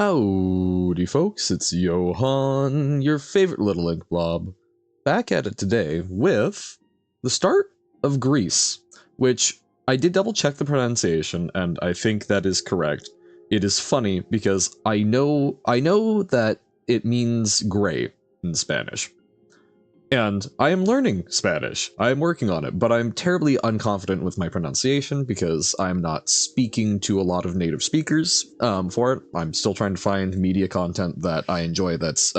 Howdy folks, it's Johan, your favorite little ink blob, back at it today with the start of Gris, which I did double check the pronunciation and I think that is correct. It is funny because I know that it means gray in Spanish. And I am learning Spanish. I am working on it, but I'm terribly unconfident with my pronunciation because I'm not speaking to a lot of native speakers for it. I'm still trying to find media content that I enjoy that's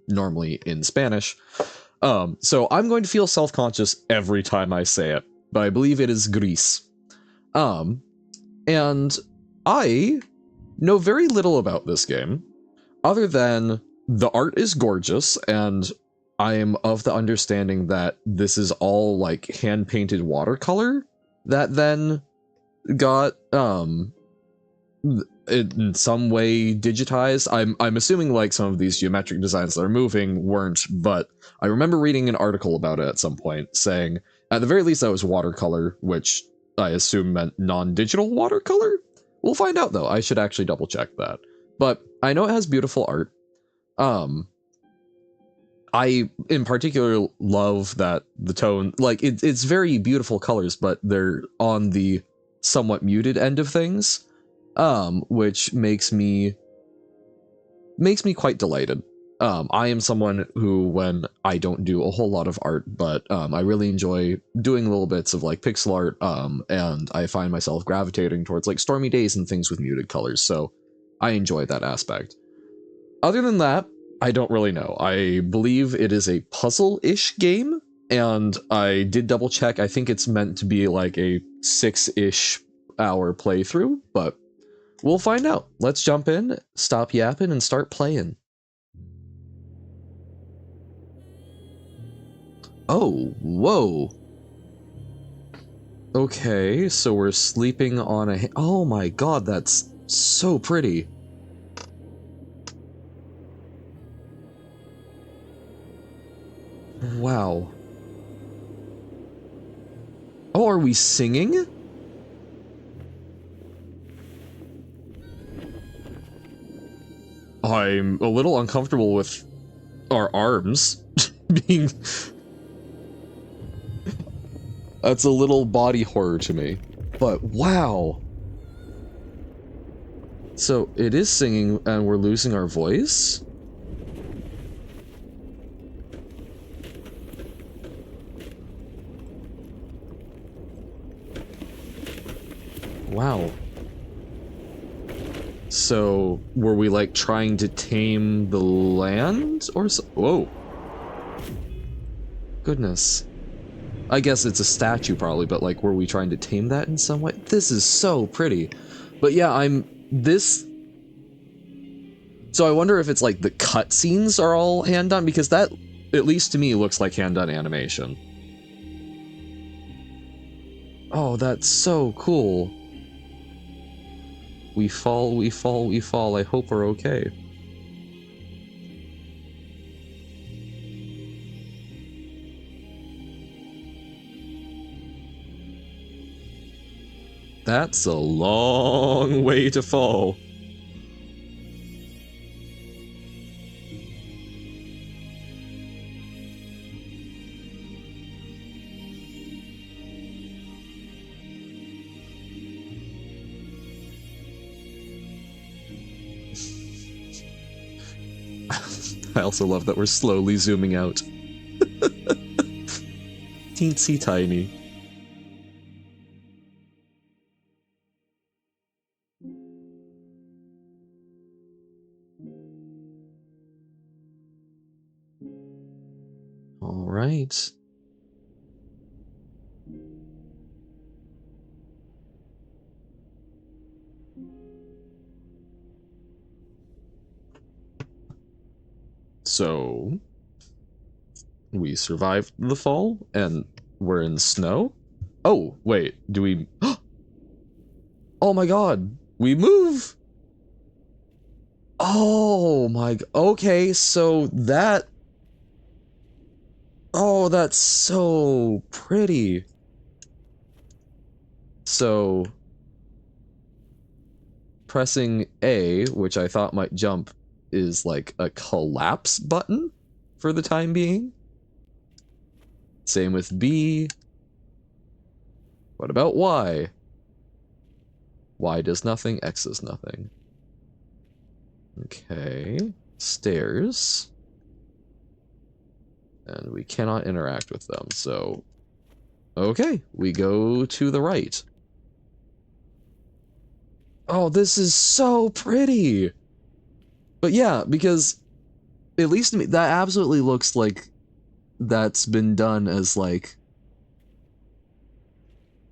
normally in Spanish. So I'm going to feel self-conscious every time I say it, but I believe it is Gris. And I know very little about this game, other than the art is gorgeous, and I am of the understanding that this is all like hand-painted watercolor that then got in some way digitized. I'm assuming like some of these geometric designs that are moving weren't, but I remember reading an article about it at some point saying at the very least that was watercolor, which I assume meant non-digital watercolor. We'll find out though. I should actually double check that. But I know it has beautiful art. I, in particular, love that the tone, like, it's very beautiful colors, but they're on the somewhat muted end of things, which makes me quite delighted. I am someone who, when I don't do a whole lot of art, but I really enjoy doing little bits of, like, pixel art, and I find myself gravitating towards, like, stormy days and things with muted colors, so I enjoy that aspect. Other than that, I don't really know. I believe it is a puzzle-ish game, and I did double check. I think it's meant to be like a 6-ish hour playthrough, but we'll find out. Let's jump in, stop yapping, and start playing. Oh, whoa. Okay, so we're sleeping on a... Oh my god, that's so pretty. Wow. Oh, are we singing? I'm a little uncomfortable with our arms being... That's a little body horror to me. But wow. So it is singing and we're losing our voice? Wow. So, were we like trying to tame the land or so? Whoa. Goodness. I guess it's a statue probably, but like, were we trying to tame that in some way? This is so pretty. But yeah, so I wonder if it's like the cutscenes are all hand done, because that, at least to me, looks like hand done animation. Oh, that's so cool. We fall, we fall, we fall. I hope we're okay. That's a long way to fall. I also love that we're slowly zooming out. Teensy tiny. All right. So, we survived the fall, and we're in snow? Oh, wait, do we... Oh my god, we move! Oh my... Okay, so that... Oh, that's so pretty. So... pressing A, which I thought might jump, is like a collapse button for the time being. Same with B. What about Y? Y does nothing, X does nothing. Okay, stairs. And we cannot interact with them, so... Okay, we go to the right. Oh, this is so pretty! But yeah, because, at least to me, that absolutely looks like that's been done as, like...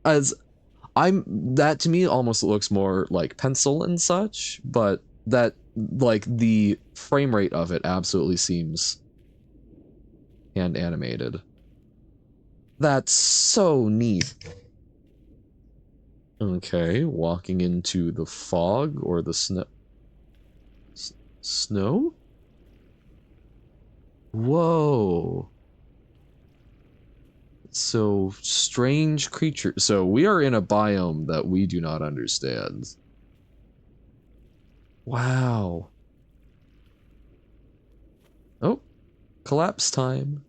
That to me almost looks more like pencil and such, but that, like, the frame rate of it absolutely seems hand animated. That's so neat. Okay, walking into the fog or the snow. Snow? Whoa. So, strange creature. So, we are in a biome that we do not understand. Wow. Oh, collapse time.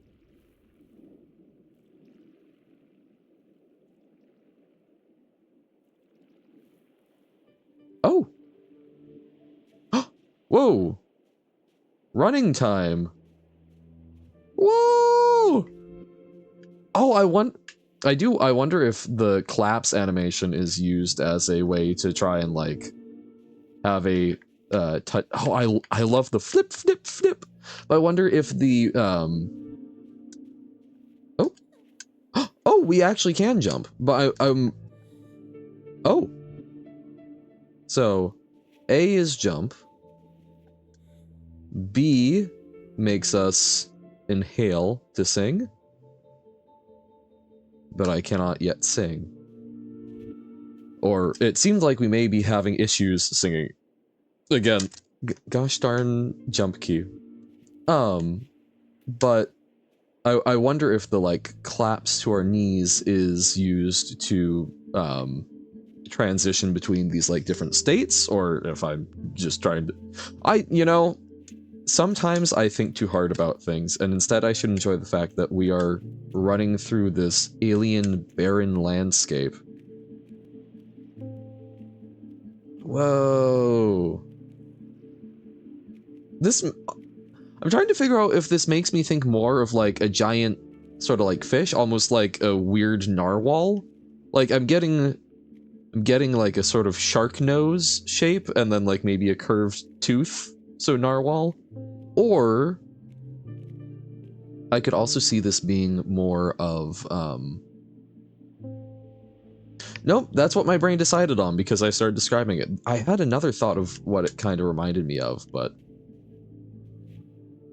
Oh. Whoa. Running time. Whoa. Oh, I wonder if the collapse animation is used as a way to try and, like, have a touch. Oh, I love the flip, flip, flip. But I wonder if the oh, oh, we actually can jump. But oh, so A is jump. B makes us inhale to sing, but I cannot yet sing. Or it seems like we may be having issues singing. Again, gosh darn jump key. But I wonder if the, like, claps to our knees is used to transition between these, like, different states, or if I'm just trying to... you know, sometimes I think too hard about things, and instead I should enjoy the fact that we are running through this alien barren landscape. Whoa. I'm trying to figure out if this makes me think more of, like, a giant sort of like fish, almost like a weird narwhal. Like, I'm getting like a sort of shark nose shape, and then, like, maybe a curved tooth, so narwhal. Or I could also see this being more of, nope, that's what my brain decided on because I started describing it. I had another thought of what it kind of reminded me of, but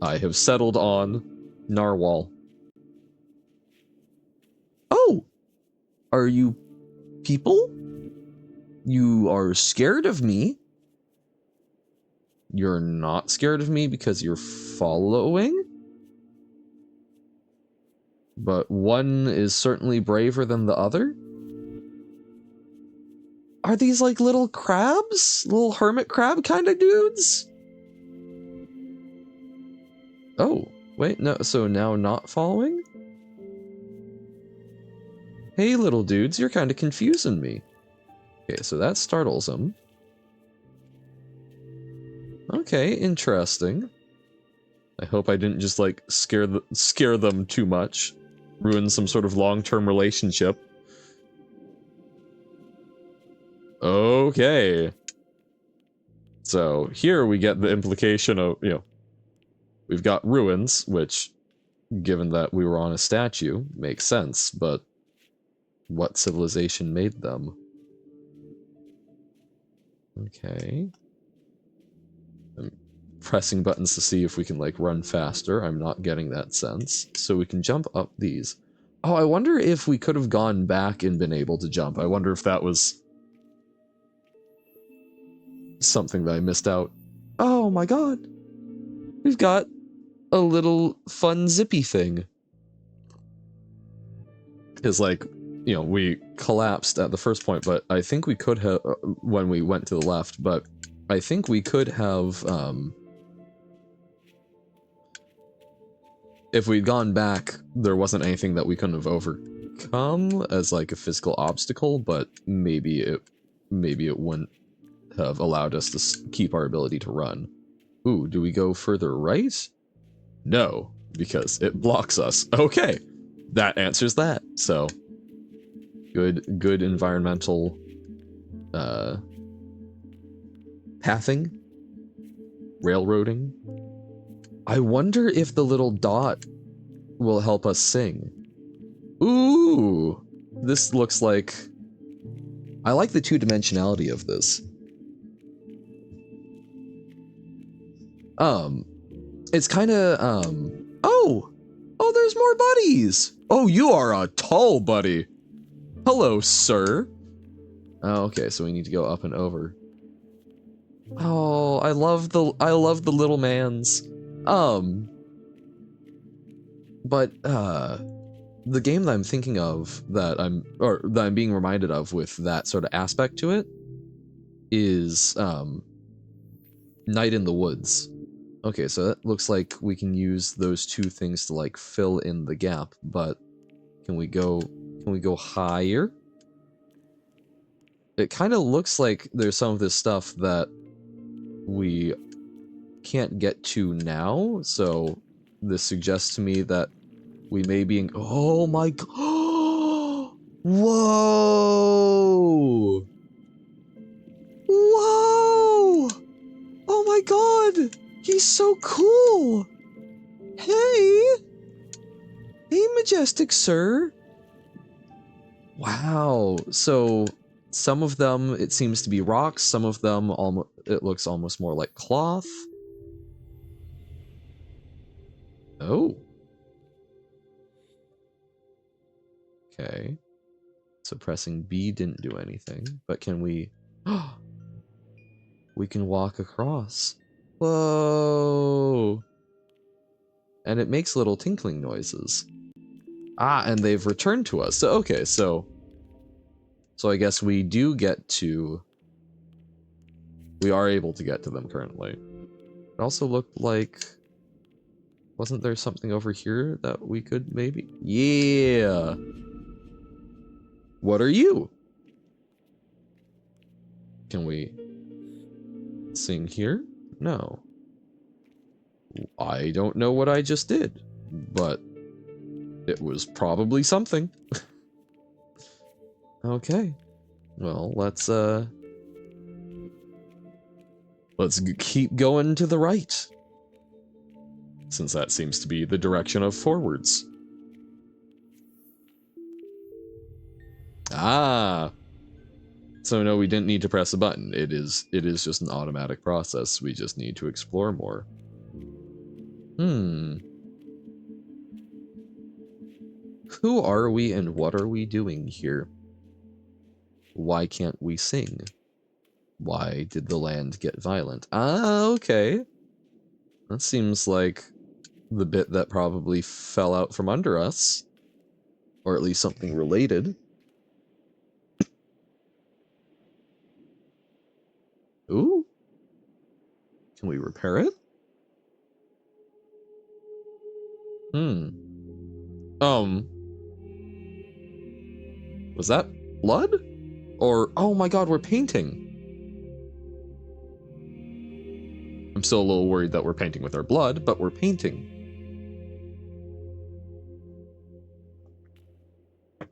I have settled on narwhal. Oh! Are you people? You are scared of me? You're not scared of me because you're following? But one is certainly braver than the other? Are these like little crabs? Little hermit crab kind of dudes? Oh, wait, no, so now not following? Hey, little dudes, you're kind of confusing me. Okay, so that startles them. Okay, interesting. I hope I didn't just, like, scare them too much. Ruin some sort of long-term relationship. Okay. So, here we get the implication of, you know, we've got ruins, which, given that we were on a statue, makes sense, but what civilization made them? Okay. I'm pressing buttons to see if we can, like, run faster. I'm not getting that sense. So we can jump up these. Oh, I wonder if we could have gone back and been able to jump. I wonder if that was something that I missed out. Oh my god. We've got a little fun zippy thing. Because, like, you know, we collapsed at the first point, but I think we could have, when we went to the left, but I think we could have, if we'd gone back, there wasn't anything that we couldn't have overcome as like a physical obstacle, but maybe it wouldn't have allowed us to keep our ability to run. Ooh, do we go further right? No, because it blocks us. Okay, that answers that. So, good environmental pathing, railroading. I wonder if the little dot will help us sing. Ooh, this looks like... I like the two-dimensionality of this. It's kind of, oh, there's more buddies. Oh, you are a tall buddy. Hello, sir. Oh, okay, so we need to go up and over. Oh, I love the little mans. But, the game that I'm thinking of, that I'm being reminded of with that sort of aspect to it, is, Night in the Woods. Okay, so that looks like we can use those two things to like fill in the gap, but can we go higher? It kind of looks like there's some of this stuff that we can't get to now, so this suggests to me that we may be in... Oh my god! Whoa! Whoa! Oh my god! He's so cool! Hey! Hey, majestic sir! Wow, so some of them, it seems to be rocks, some of them, it looks almost more like cloth. Oh. Okay. So pressing B didn't do anything, but can we... we can walk across. Whoa! And it makes little tinkling noises. Ah, and they've returned to us. So, okay, so I guess we do get to... We are able to get to them currently. It also looked like... Wasn't there something over here that we could maybe... Yeah! What are you? Can we sing here? No. I don't know what I just did, but it was probably something. Okay. Well, let's keep going to the right, since that seems to be the direction of forwards. Ah. So no, we didn't need to press a button. It is just an automatic process. We just need to explore more. Who are we and what are we doing here? Why can't we sing? Why did the land get violent? Ah, okay. That seems like the bit that probably fell out from under us. Or at least something related. Ooh. Can we repair it? Was that blood? Or, oh my god, we're painting. I'm still a little worried that we're painting with our blood, but we're painting.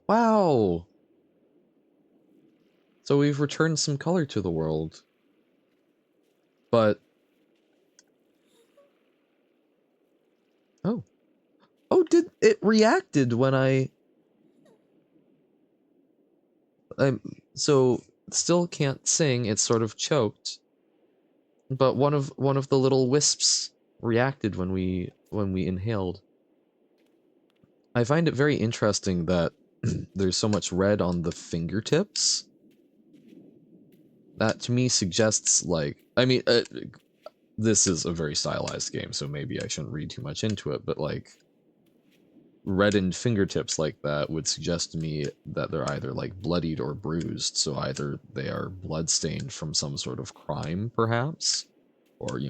Wow. So we've returned some color to the world. But... Oh. Oh, did it reacted when I so still can't sing, it's sort of choked. But one of the little wisps reacted when we inhaled. I find it very interesting that there's so much red on the fingertips. That to me suggests, like, I mean, this is a very stylized game, so maybe I shouldn't read too much into it, but like, reddened fingertips like that would suggest to me that they're either like bloodied or bruised. So either they are bloodstained from some sort of crime, perhaps, or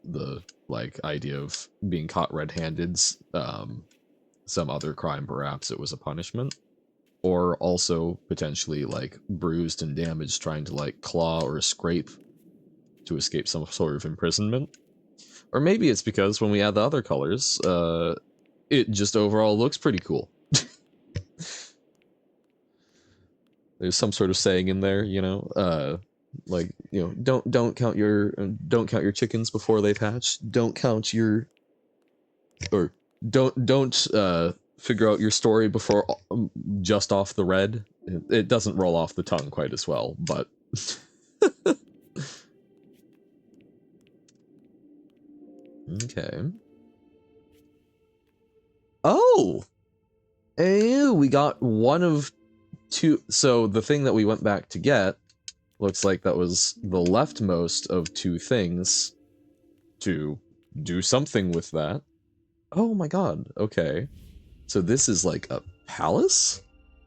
the like idea of being caught red-handed, some other crime, perhaps it was a punishment, or also potentially like bruised and damaged trying to like claw or scrape to escape some sort of imprisonment. Or maybe it's because when we add the other colors, it just overall looks pretty cool. There's some sort of saying in there, like, don't count your chickens before they've hatched. Don't count your, or don't figure out your story before just off the red. It doesn't roll off the tongue quite as well, but okay. Oh, we got one of two. So the thing that we went back to get looks like that was the leftmost of two things to do something with that. Oh my god, okay. So this is like a palace?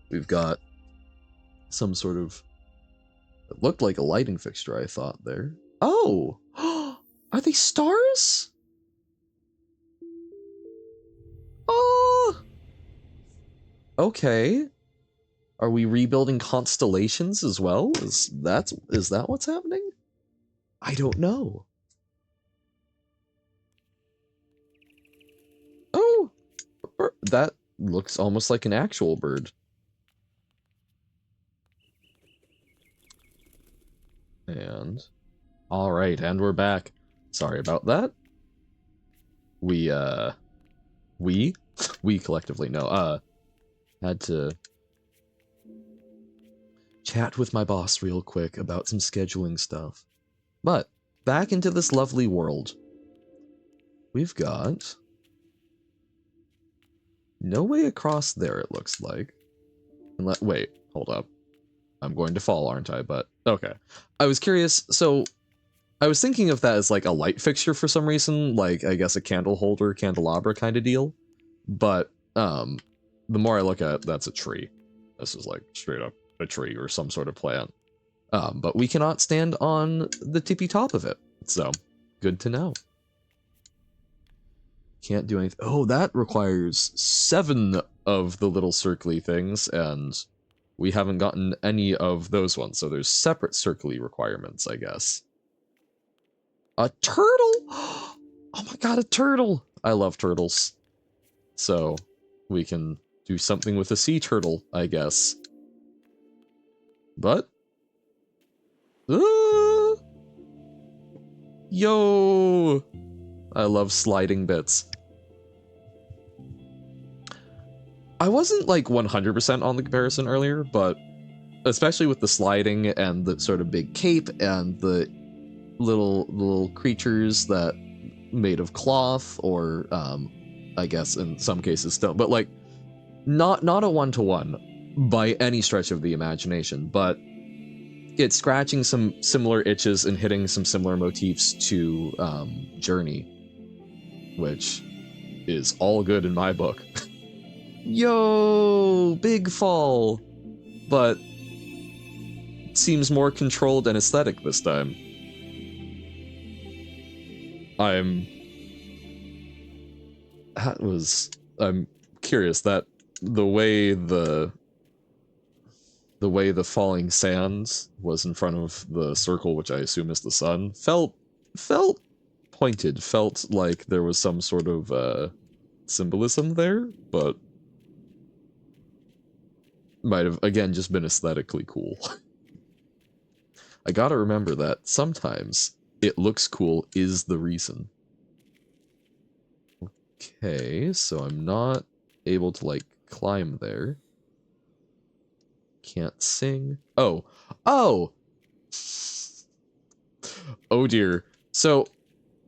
We've got some sort of... It looked like a lighting fixture, I thought, there. Oh! Are they stars? Oh! Okay. Are we rebuilding constellations as well? Is that what's happening? I don't know. Oh! That looks almost like an actual bird. And... Alright, and we're back. Sorry about that. We collectively, no, had to chat with my boss real quick about some scheduling stuff. But, back into this lovely world. We've got... no way across there, it looks like. Wait, hold up. I'm going to fall, aren't I? But, okay. I was curious, so... I was thinking of that as like a light fixture for some reason, like, I guess a candle holder, candelabra kind of deal. But, the more I look at it, that's a tree. This is like straight up a tree or some sort of plant. But we cannot stand on the tippy top of it. So, good to know. Can't do anything. Oh, that requires 7 of the little circly things, and we haven't gotten any of those ones. So there's separate circly requirements, I guess. A turtle? Oh my god, a turtle! I love turtles. So, we can do something with a sea turtle, I guess. But... yo! I love sliding bits. I wasn't like 100% on the comparison earlier, but especially with the sliding and the sort of big cape and the little creatures that made of cloth or I guess in some cases stone, but like not a one-to-one by any stretch of the imagination, but it's scratching some similar itches and hitting some similar motifs to Journey, which is all good in my book. Yo, big fall, but seems more controlled and aesthetic this time. I'm curious that the way the falling sand was in front of the circle, which I assume is the sun, felt pointed, felt like there was some sort of symbolism there, but might have again just been aesthetically cool. I gotta remember that sometimes it looks cool is the reason. Okay, so I'm not able to, like, climb there. Can't sing. Oh! Oh! Oh dear. So,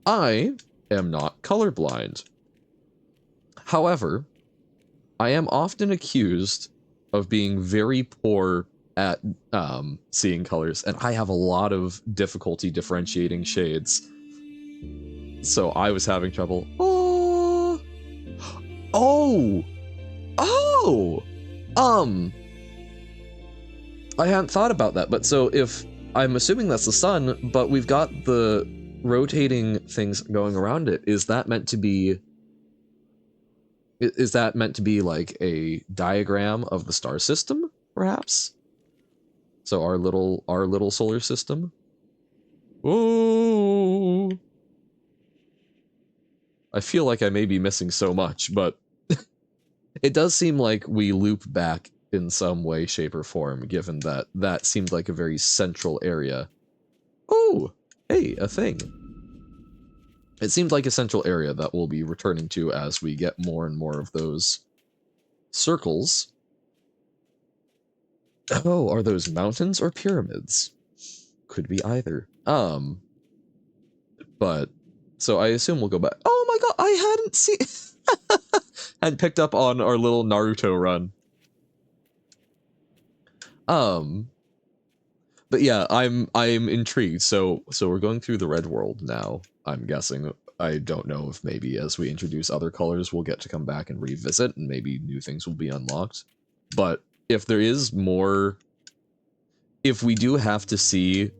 I am not colorblind. However, I am often accused of being very poor at seeing colors, and I have a lot of difficulty differentiating shades. So I was having trouble. Oh! Oh! Oh! I hadn't thought about that, but so if I'm assuming that's the sun, but we've got the rotating things going around it, is that meant to be like a diagram of the star system, perhaps? So our little solar system? Oh! I feel like I may be missing so much, but it does seem like we loop back in some way, shape, or form, given that that seemed like a very central area. Oh! Hey, a thing. It seemed like a central area that we'll be returning to as we get more and more of those circles. Oh, are those mountains or pyramids? Could be either. But so I assume we'll go back. Oh my god, I hadn't seen hadn't picked up on our little Naruto run. But yeah, I'm intrigued. So we're going through the red world now, I'm guessing. I don't know if maybe as we introduce other colors we'll get to come back and revisit and maybe new things will be unlocked. But if there is more, if we do have to see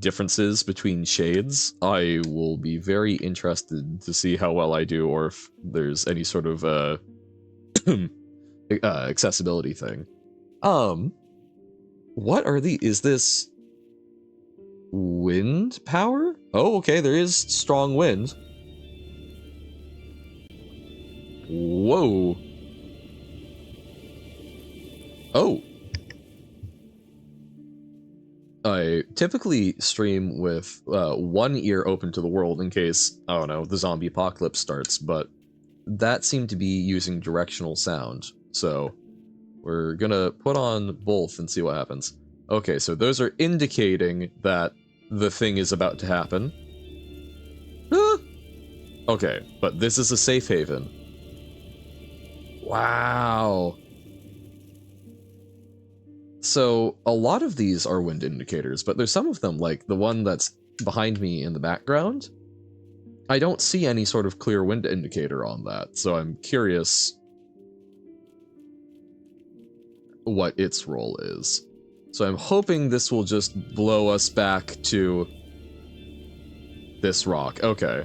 differences between shades, I will be very interested to see how well I do, or if there's any sort of accessibility thing. What are is this wind power? Oh, okay, there is strong wind. Whoa. Oh. I typically stream with one ear open to the world in case, I don't know, the zombie apocalypse starts, but that seemed to be using directional sound, so we're gonna put on both and see what happens. Okay, so those are indicating that the thing is about to happen. Ah! Okay, but this is a safe haven. Wow. So a lot of these are wind indicators, but there's some of them, like the one that's behind me in the background. I don't see any sort of clear wind indicator on that, so I'm curious what its role is. So I'm hoping this will just blow us back to this rock. Okay.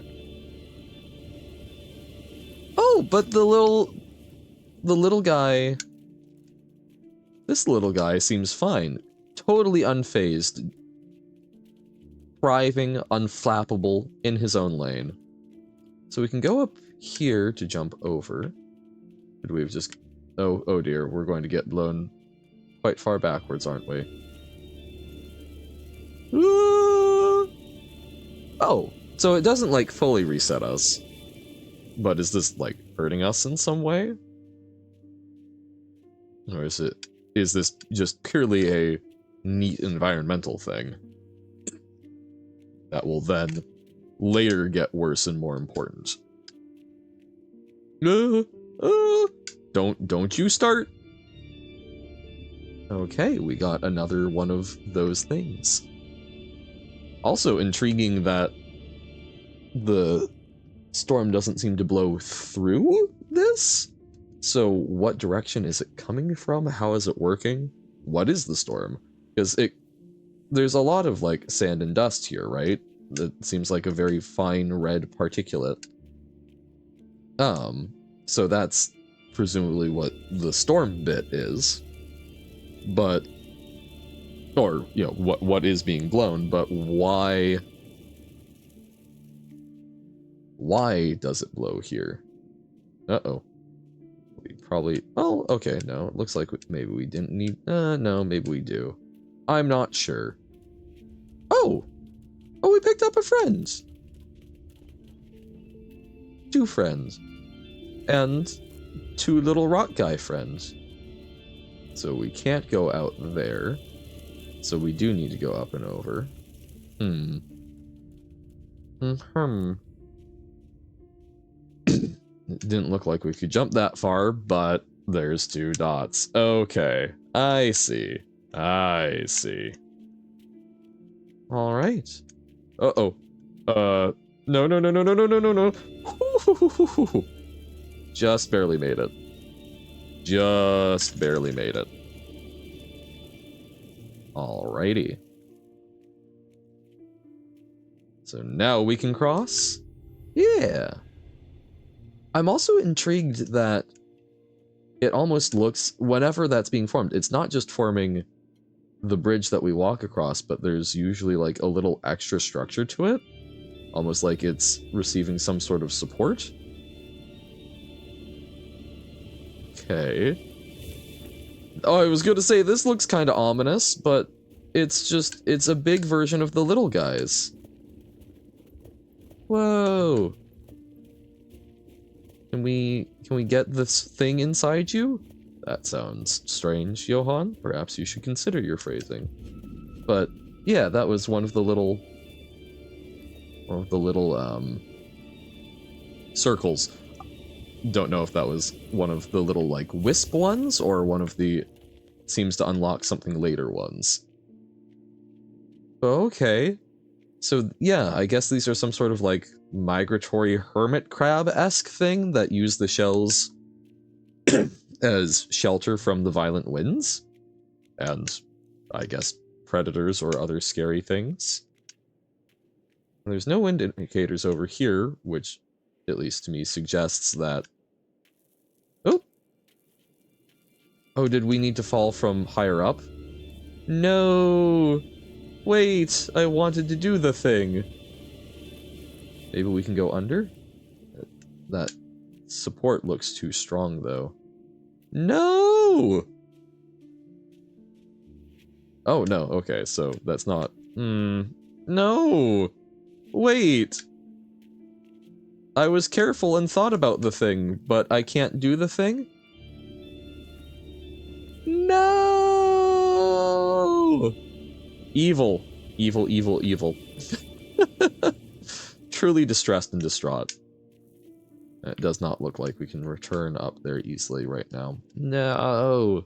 Oh, but the little guy, this little guy seems fine. Totally unfazed. Thriving, unflappable, in his own lane. So we can go up here to jump over. Could we have just... Oh dear, we're going to get blown quite far backwards, aren't we? Oh, so it doesn't, like, fully reset us. But is this, like, hurting us in some way? Or is this just purely a neat environmental thing that will then later get worse and more important? Don't you start. Okay, we got another one of those things. Also intriguing that the storm doesn't seem to blow through this. So what direction is it coming from? How is it working? What is the storm? Because there's a lot of like sand and dust here, right? That seems like a very fine red particulate. So that's presumably what the storm bit is. But, or, you know, what is being blown, but why does it blow here? Uh-oh. We probably, oh, okay, no, it looks like maybe we didn't need, no, maybe we do. I'm not sure. Oh, we picked up a friend. 2 friends. And 2 little rock guy friends. So we can't go out there. So we do need to go up and over. It didn't look like we could jump that far, but there's 2 dots. Okay, I see. I see. All right. Uh-oh. No. Just barely made it. just barely made it. Alrighty. So now we can cross? Yeah. I'm also intrigued that it almost looks, whenever that's being formed, it's not just forming the bridge that we walk across, but there's usually like a little extra structure to it. Almost like it's receiving some sort of support. Okay. Oh, I was going to say, this looks kind of ominous, but it's a big version of the little guys. Whoa. Can we get this thing inside you? That sounds strange, Johann. Perhaps you should consider your phrasing. But yeah, that was one of the little circles. Don't know if that was one of the little like wisp ones or one of the seems to unlock something later ones. Okay. So yeah, I guess these are some sort of like migratory hermit crab-esque thing that use the shells as shelter from the violent winds. And I guess predators or other scary things. There's no wind indicators over here, which, at least to me, suggests that... Oh! Oh, did we need to fall from higher up? No! Wait, I wanted to do the thing. Maybe we can go under? That support looks too strong, though. No! Oh, no, okay, so that's not... No! Wait! I was careful and thought about the thing, but I can't do the thing? No! Evil. Evil, evil, evil. Truly distressed and distraught. It does not look like we can return up there easily right now. No!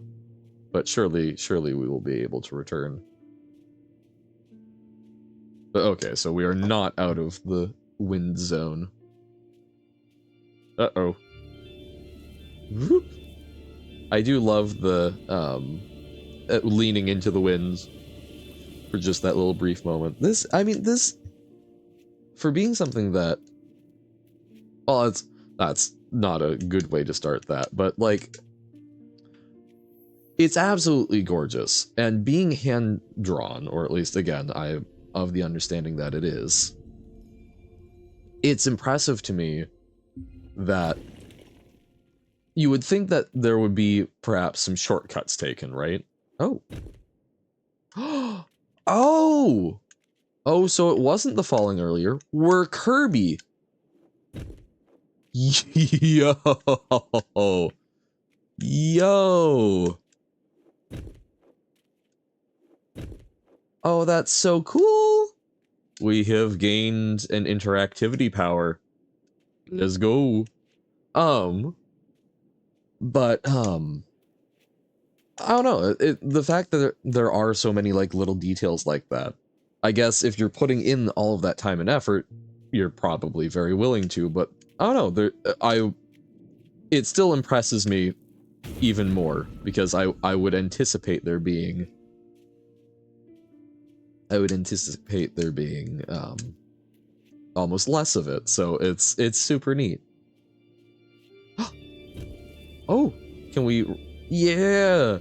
But surely we will be able to return. But okay, so we are not out of the wind zone. Uh-oh. Whoop. I do love the, leaning into the winds for just that little brief moment. This, for being something that, well, that's not a good way to start that, but, like, it's absolutely gorgeous, and being hand-drawn, or at least, again, I'm of the understanding that it is, it's impressive to me that you would think that there would be perhaps some shortcuts taken, right? Oh. Oh! Oh, so it wasn't the falling earlier. We're Kirby. Yo. Yo. Oh, that's so cool. We have gained an interactivity power. Let's go. But, I don't know, the fact that there are so many, like, little details like that, I guess if you're putting in all of that time and effort, you're probably very willing to, but, I don't know, it still impresses me even more, because I would anticipate there being, almost less of it, so it's super neat. Oh, can we... Yeah!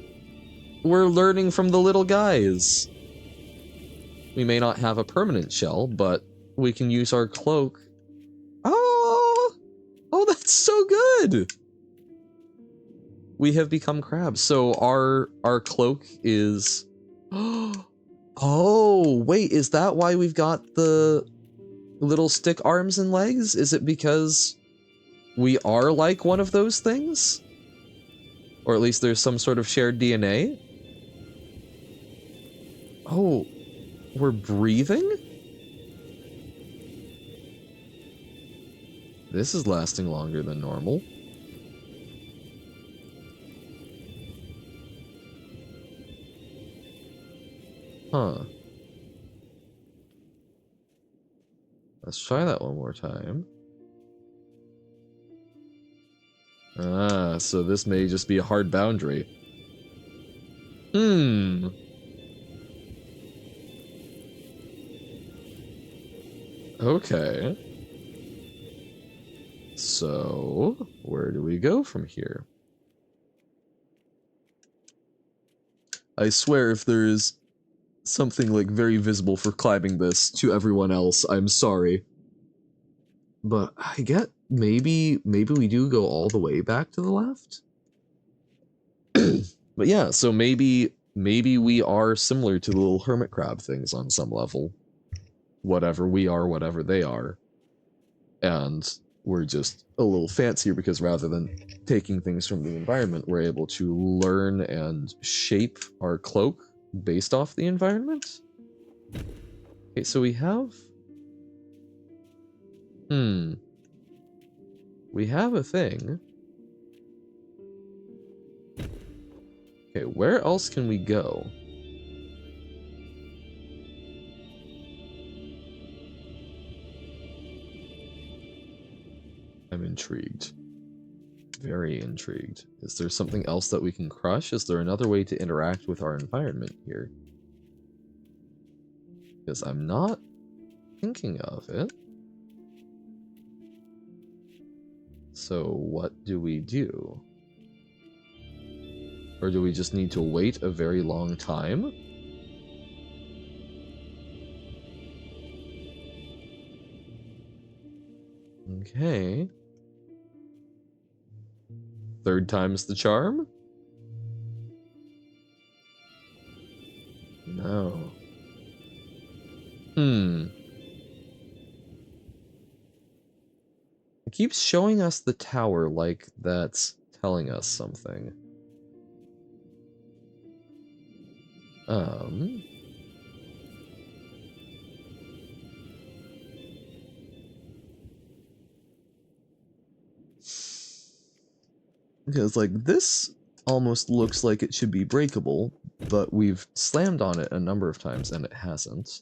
We're learning from the little guys. We may not have a permanent shell, but we can use our cloak. Oh! Oh, that's so good! We have become crabs, so our cloak is... Oh, wait, is that why we've got the little stick arms and legs? Is it because we are like one of those things? Or at least there's some sort of shared DNA? Oh, we're breathing? This is lasting longer than normal. Huh. Let's try that one more time. Ah, so this may just be a hard boundary. Hmm. Okay. So, where do we go from here? I swear if there's something like very visible for climbing this to everyone else, I'm sorry. But I get maybe we do go all the way back to the left? But yeah, so maybe we are similar to the little hermit crab things on some level. Whatever we are, whatever they are. And we're just a little fancier because rather than taking things from the environment, we're able to learn and shape our cloak based off the environment. Okay, so we have... We have a thing. Okay, where else can we go? I'm intrigued. Very intrigued. Is there something else that we can crush? Is there another way to interact with our environment here? Because I'm not thinking of it. So what do we do? Or do we just need to wait a very long time? Okay. Third time's the charm? No. It keeps showing us the tower like that's telling us something. Because, like, this almost looks like it should be breakable, but we've slammed on it a number of times and it hasn't.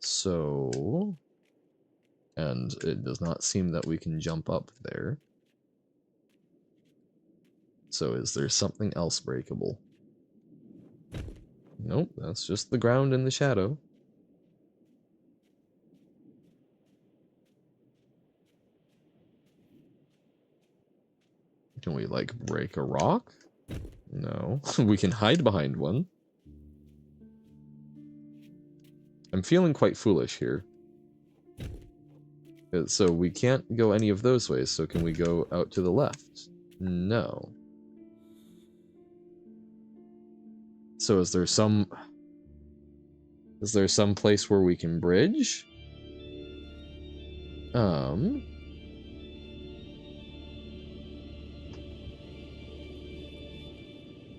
So... And it does not seem that we can jump up there. So is there something else breakable? Nope, that's just the ground and the shadow. Can we, like, break a rock? No. We can hide behind one. I'm feeling quite foolish here. So we can't go any of those ways, so can we go out to the left? No. So is there some place where we can bridge?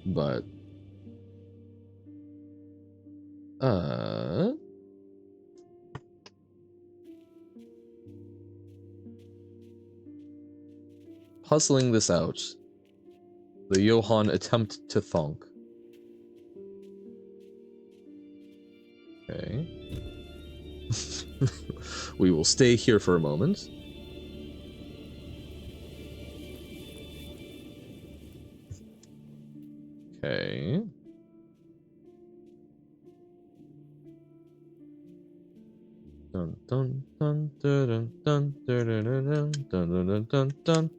But puzzling this out, the Johann attempt to thonk. Okay. We will stay here for a moment. Okay. Dun dun dun dun dun dun dun dun dun dun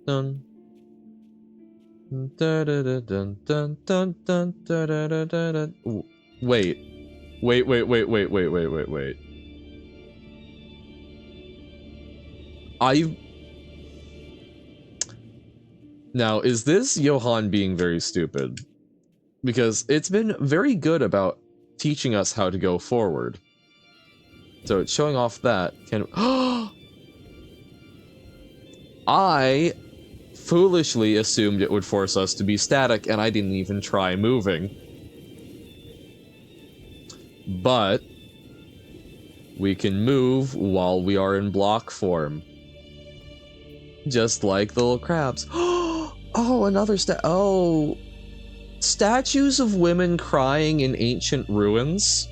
dun dun. Wait. Wait. Now, is this Johann being very stupid? Because it's been very good about teaching us how to go forward. So it's showing off that. I foolishly assumed it would force us to be static, and I didn't even try moving. But we can move while we are in block form. Just like the little crabs. Oh, another statues of women crying in ancient ruins.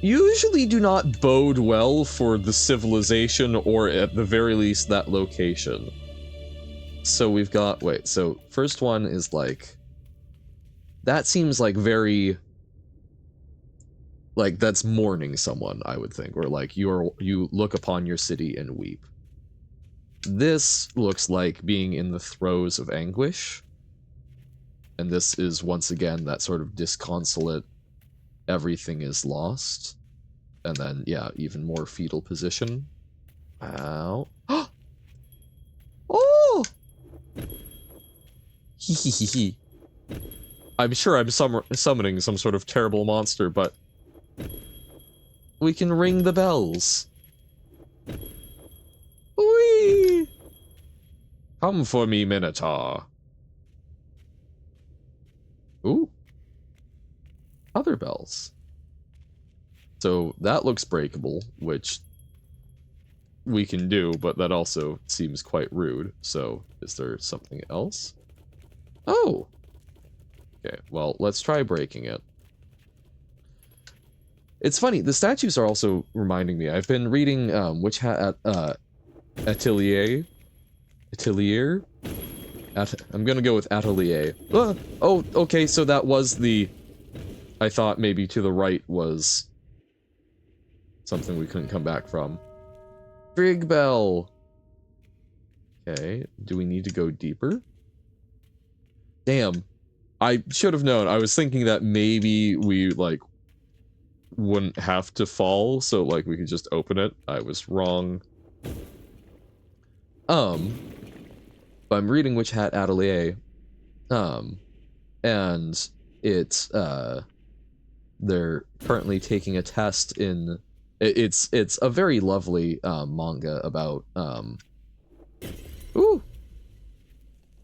usually do not bode well for the civilization, or at the very least that location. So we've got, wait, so first one is like, that seems like very, like that's mourning someone, I would think, or like you look upon your city and weep. This looks like being in the throes of anguish. And this is once again that sort of disconsolate, everything is lost. And then, yeah, even more fetal position. Ow. Oh! Hehehe. I'm sure I'm summoning some sort of terrible monster, but we can ring the bells. Whee! Come for me, Minotaur. Ooh. Other bells. So that looks breakable, which we can do, but that also seems quite rude. So is there something else? Oh! Okay, well, let's try breaking it. It's funny, the statues are also reminding me. I've been reading Witch Hat Atelier. I'm gonna go with Atelier. Oh, okay, so that was the... I thought maybe to the right was something we couldn't come back from. Frig Bell! Okay, do we need to go deeper? Damn. I should have known. I was thinking that maybe we, like, wouldn't have to fall, so, like, we could just open it. I was wrong. But I'm reading Witch Hat Atelier, and it's, they're currently taking a test in, it's a very lovely, manga about, ooh!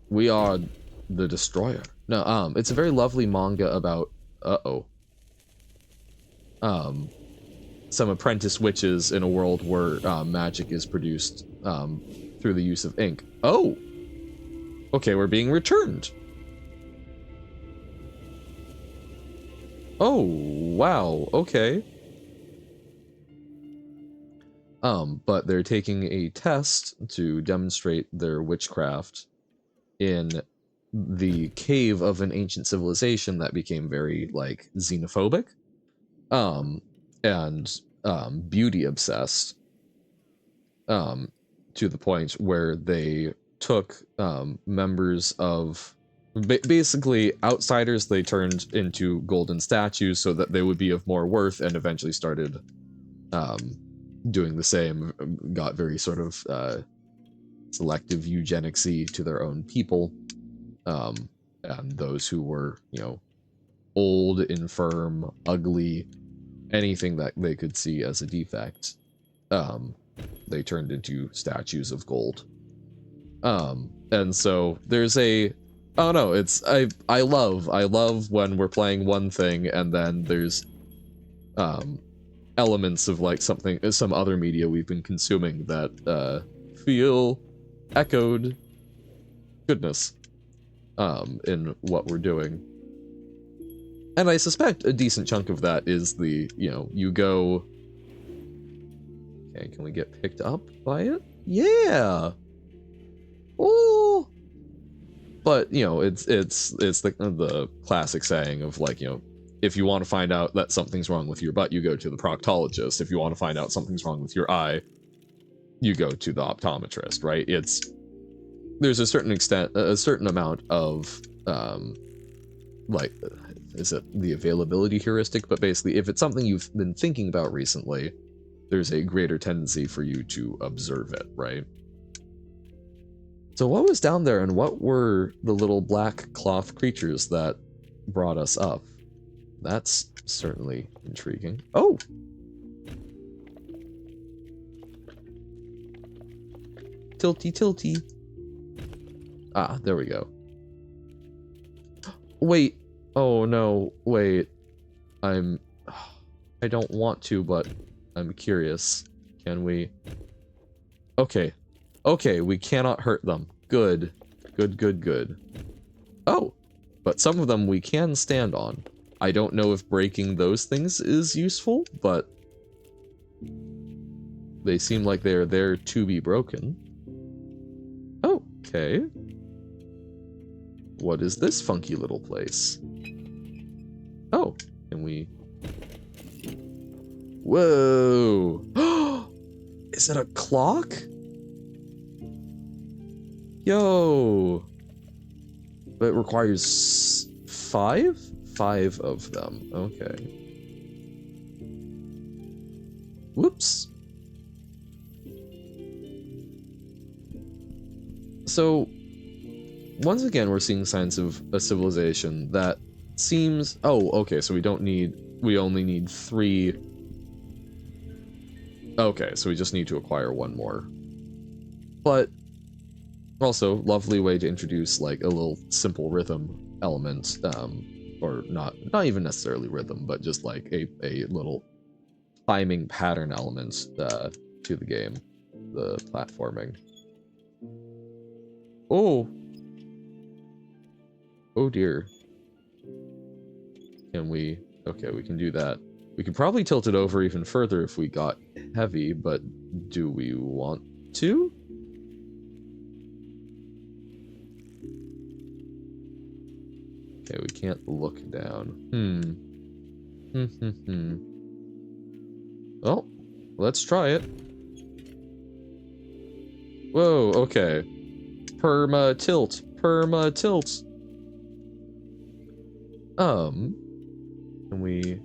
We are the Destroyer. No, it's a very lovely manga about, some apprentice witches in a world where, magic is produced, through the use of ink. Oh! Okay, we're being returned. Oh, wow, okay. But they're taking a test to demonstrate their witchcraft in the cave of an ancient civilization that became very, like, xenophobic, and, beauty obsessed, to the point where they took, members of, basically, outsiders they turned into golden statues so that they would be of more worth, and eventually started, doing the same, got very sort of, selective eugenics-y to their own people, and those who were, you know, old, infirm, ugly, anything that they could see as a defect, they turned into statues of gold. And so there's a, oh no, it's, I love when we're playing one thing and then there's, elements of like some other media we've been consuming that, feel echoed goodness, in what we're doing. And I suspect a decent chunk of that is the, you know, you go... Okay, can we get picked up by it? Yeah! Oh! But, you know, it's the classic saying of, like, you know, if you want to find out that something's wrong with your butt, you go to the proctologist. If you want to find out something's wrong with your eye, you go to the optometrist, right? It's... There's a certain extent, a certain amount of, like... Is it the availability heuristic? But basically, if it's something you've been thinking about recently, there's a greater tendency for you to observe it, right? So what was down there, and what were the little black cloth creatures that brought us up? That's certainly intriguing. Oh! Tilty, tilty. Ah, there we go. Wait. Oh no, wait. I don't want to, but I'm curious. Can we? Okay. Okay, we cannot hurt them. Good. Good, good, good. Oh, but some of them we can stand on. I don't know if breaking those things is useful, but they seem like they're there to be broken. Okay. What is this funky little place? Oh, can we... Whoa! Is it a clock? Yo! But it requires 5? 5 of them. Okay. Whoops. So, once again, we're seeing signs of a civilization that seems... Oh, okay, so we only need 3... Okay, so we just need to acquire 1 more. But, also, lovely way to introduce, like, a little simple rhythm element, or not even necessarily rhythm, but just, like, a little timing pattern element, to the game. The platforming. Oh! Oh dear. Can we... Okay, we can do that. We could probably tilt it over even further if we got heavy, but do we want to? Okay, we can't look down. Well, let's try it. Whoa, okay. Perma tilt. Perma tilt. Can we...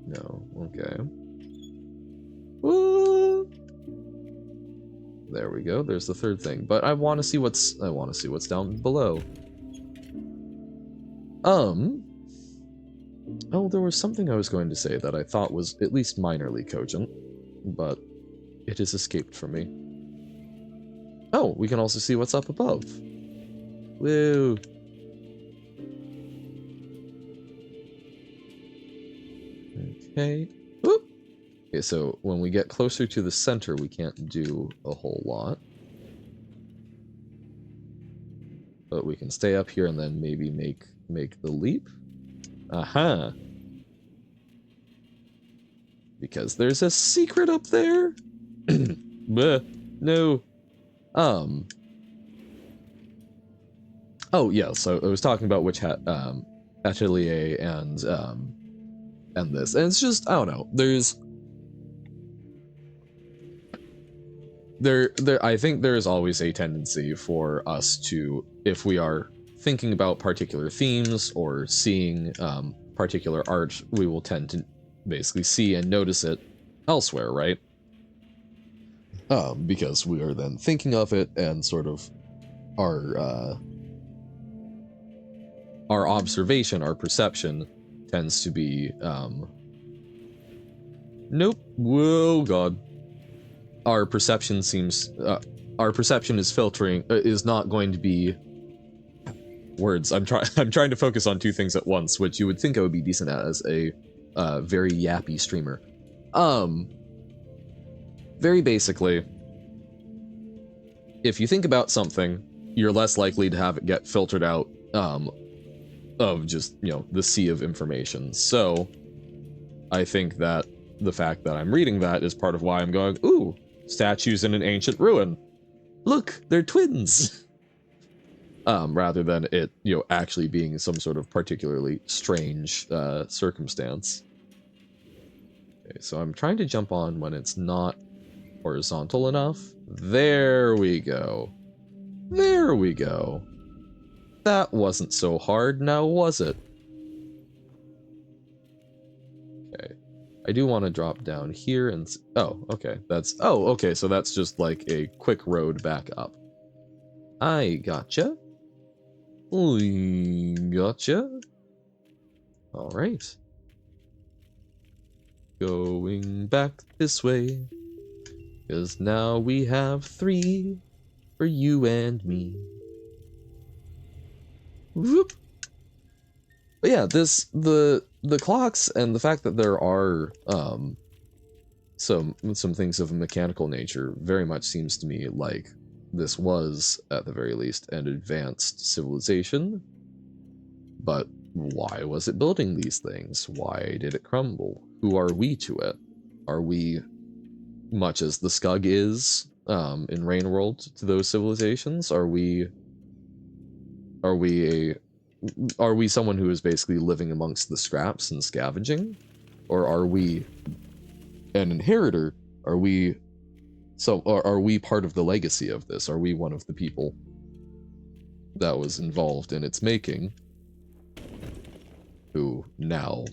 No, okay. Woo! There we go, there's the 3rd thing. But I want to see what's down below. Oh, there was something I was going to say that I thought was at least minorly cogent, but it has escaped from me. Oh, we can also see what's up above. Woo! Okay. Whoop. Okay, so when we get closer to the center, we can't do a whole lot. But we can stay up here and then maybe make the leap. Aha! Because there's a secret up there. No. Oh yeah, so I was talking about witch hat, atelier and this, and it's just, I don't know. I think there's always a tendency for us to, if we are thinking about particular themes or seeing particular art, we will tend to basically see and notice it elsewhere, right? Because we are then thinking of it, and sort of our observation, our perception tends to be, nope, whoa, god. Our perception seems, our perception is filtering, is not going to be words. I'm trying to focus on 2 things at once, which you would think I would be decent at as a very yappy streamer. Very basically, if you think about something, you're less likely to have it get filtered out of just, you know, the sea of information. So I think that the fact that I'm reading that is part of why I'm going, ooh, statues in an ancient ruin. Look, they're twins. Rather than it, you know, actually being some sort of particularly strange circumstance. Okay, so I'm trying to jump on when it's not horizontal enough. There we go. There we go. That wasn't so hard, now was it? Okay. I do want to drop down here and... Oh, okay. That's... Oh, okay, so that's just like a quick road back up. I gotcha. We gotcha. Alright. Going back this way. Because now we have 3 for you and me. Whoop. But yeah, the clocks and the fact that there are some things of a mechanical nature very much seems to me like this was, at the very least, an advanced civilization. But Why was it building these things? Why did it crumble? Who are we to it? Are we, much as the Skug is in Rain World to those civilizations, are we someone who is basically living amongst the scraps and scavenging? Or are we an inheritor? Are we part of the legacy of this? Are we one of the people that was involved in its making, who now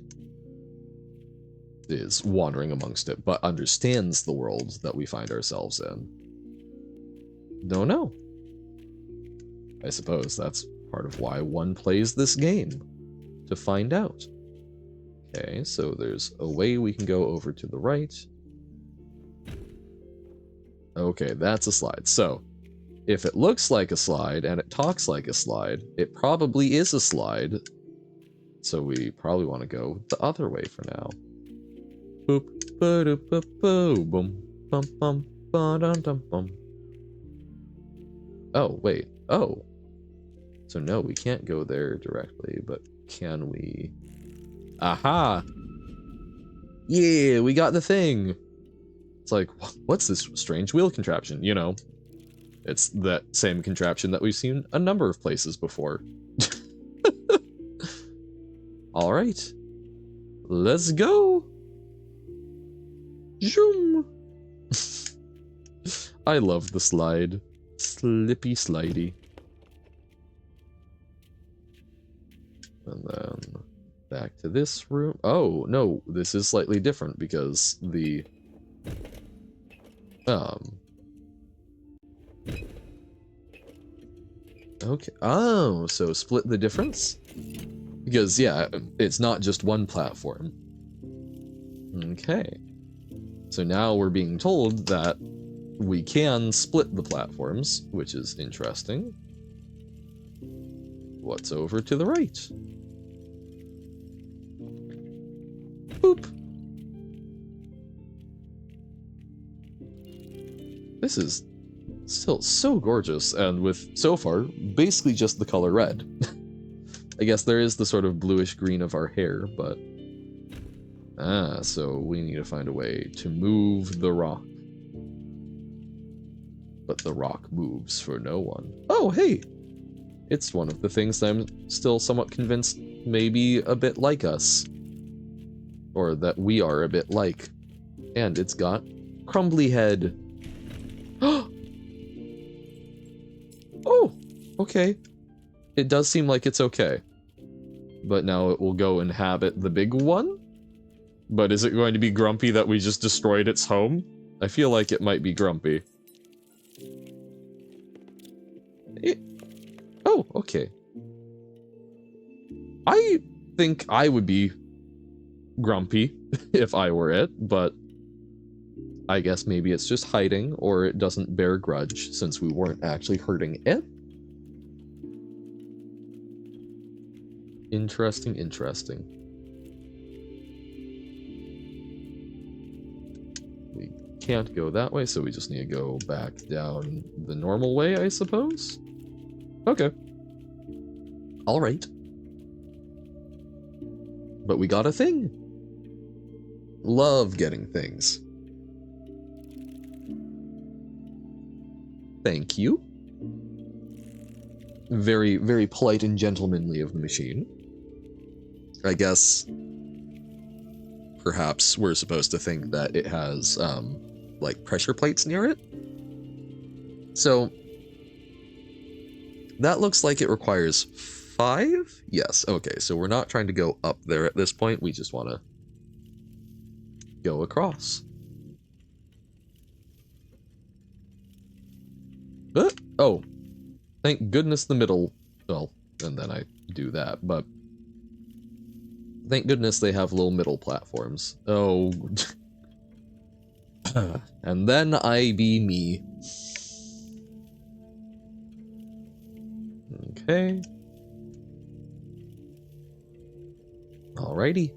is wandering amongst it, but understands the world that we find ourselves in? Don't know. I suppose that's part of why one plays this game, to find out. Okay, so there's a way we can go over to the right. Okay, that's a slide. So, if it looks like a slide and it talks like a slide, it probably is a slide. So we probably want to go the other way for now. Boop, ba-doop, ba-boo, boom, bum, bum, ba-dum, bum. Oh, wait. Oh. So no, we can't go there directly, but can we? Aha! Yeah, we got the thing! It's like, what's this strange wheel contraption? You know, it's that same contraption that we've seen a number of places before. Alright. Let's go! Zoom! I love the slide. Slippy slidey. And then back to this room. Oh, no, this is slightly different because the okay. Oh, so split the difference? Because, yeah, it's not just one platform. Okay. So now we're being told that we can split the platforms, which is interesting. What's over to the right? Boop. This is still so gorgeous, and with, so far, basically just the color red. I guess there is the sort of bluish green of our hair, but... Ah, so we need to find a way to move the rock. But the rock moves for no one. Oh, hey! It's one of the things I'm still somewhat convinced may be a bit like us. Or that we are a bit like. And it's got crumbly head. Oh, okay. It does seem like it's okay. But now it will go inhabit the big one? But is it going to be grumpy that we just destroyed its home? I feel like it might be grumpy. Oh, okay. I think I would be grumpy if I were it, but I guess maybe it's just hiding, or it doesn't bear grudge since we weren't actually hurting it. Interesting, interesting. We can't go that way, so we just need to go back down the normal way, I suppose? Okay. Alright. But we got a thing. Love getting things. Thank you. Very, very polite and gentlemanly of the machine. I guess perhaps we're supposed to think that it has, like, pressure plates near it. So, that looks like it requires 5? Yes, okay, so we're not trying to go up there at this point, we just want to go across. Oh, thank goodness the middle, well, and then I do that, but thank goodness they have little middle platforms. Oh, and then I be me. Okay. Alrighty.